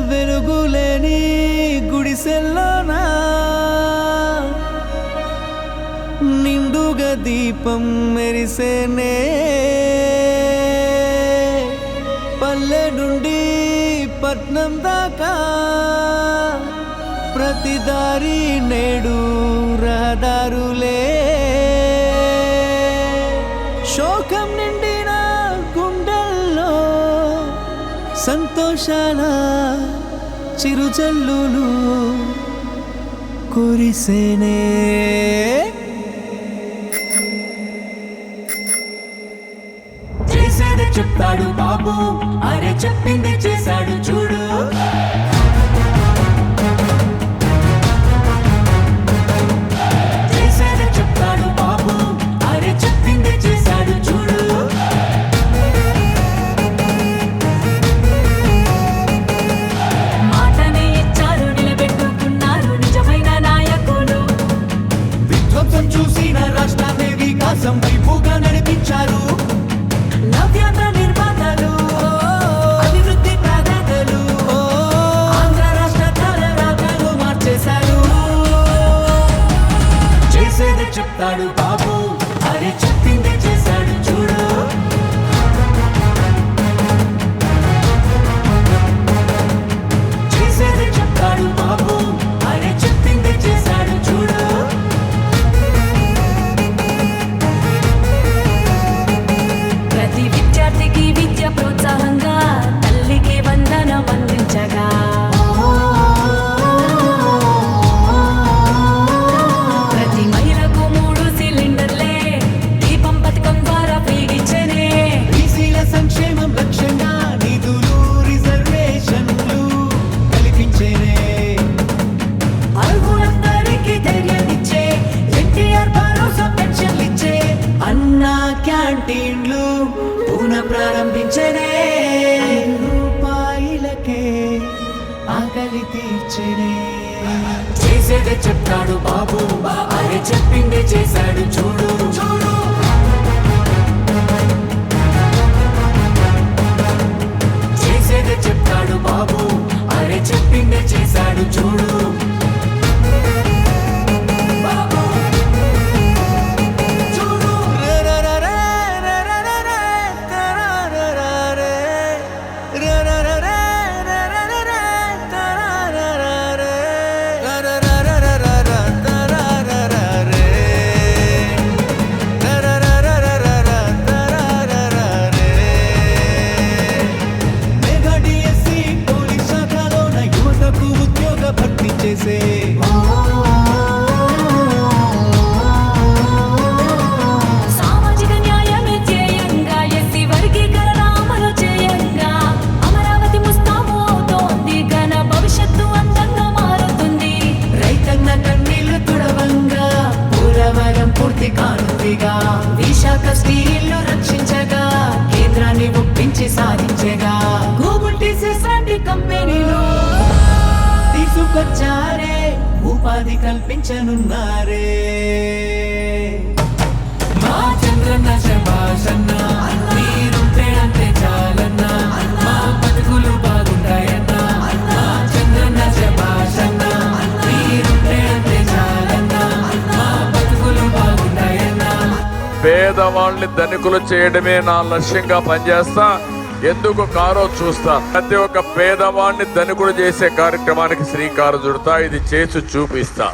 వెలుగులేని గుడిసెల్లోనా నిండుగా దీపం మెరిసేనే పల్లె నుండి పట్నం దాకా ప్రతి దారి నేడు రహదారులే శోకం నిండిన గుండెల్లో సంతోషాల చిరుజల్లులు కురిసేనే చేసేది చెప్తాడు బాబు అరే చెప్పింది చేశాడు చూడు చేసేది చెప్తాడు బాబు అరే చెప్పింది చేశాడు చూడు మాటనే ఇచ్చారు నిలబెట్టుకున్నారు నిజమైన నాయకులు విధ్వంసం చూసిన రాష్ట్రాన్ని వికాసం వైపుగా నడిపించారు నవ్యాంధ్ర నిర్మాతలు అభివృద్ధి ప్రదాతలు ఆంధ్ర రాష్ట్ర తలరాతలు మార్చేశారు చేసేది చెప్తాడు బాబు అరే చెప్పింది చేశాడు చూడు చేసేది చెప్తాడు బాబు అరే చెప్పింది చేశాడు చూడు ప్రతి విద్యార్థికి విద్య ప్రోత్సాహంగా తల్లికి వందనం అందించగా ప్రతి మహిళకు 3 సిలిండర్లే దీపం పథకం ద్వారా ఫ్రీగిచ్చనే బీసీల సంక్షేమం లక్ష్యంగా నిధులు రిజర్వేషన్లు కల్పించేనే అర్హులందరికీ ధైర్యాన్నిచ్చే ఎన్టీఆర్ భరోసా పెన్షన్లిచ్చే అన్నా క్యాంటీన్లు పునః ప్రారంభించనే రూపాయలకే ఆకలి తీర్చనే చేసేదే చెప్తాడు బాబు అరే చెప్పిందే చేశాడు చూడు చూడు చేసేదే చెప్తాడు బాబు అరే చెప్పిందే చేశాడు చూడు బాబు చూడు మెగా డిఎస్సి పోలీస్ శాఖలోన యువతకు ఉద్యోగ భర్తీ చేసే సామాజిక న్యాయమే ధ్యేయంగా ఎస్సీ వర్గీకరణ అమలు చేయంగా అమరావతి ముస్తాబు అవుతోంది ఘన భవిష్యత్తు అందంగా మారుతుంది రైతన్న కన్నీళ్లు తుడవంగా పోలవరం పూర్తి కానుందిగా విశాఖ స్టీల్ను రక్షించగా కేంద్రాన్ని ఒప్పించి సాధించగా గూగుల్ టీసీఎస్ లాంటి కంపెనీలు తీసుకొచ్చారే ఉపాధి కల్పించనున్నారే మా చంద్రన్న శభాషన్న మీరుంటే అంతే చాలన్నా మా బతుకులు బాగుంటాయన్నా మా చంద్రన్న శభాషన్న మీరుంటే అంతే చాలన్నా మా బతుకులు బాగుంటాయన్నా పేదవాళ్ళని ధనికులు చేయడమే నా లక్ష్యంగా పనిచేస్తా. ఎందుకు కారో చూస్తా. ప్రతి ఒక్క పేదవాడిని ధనికులు చేసే కార్యక్రమానికి శ్రీకారం చుడతా. ఇది చేసి చూపిస్తా.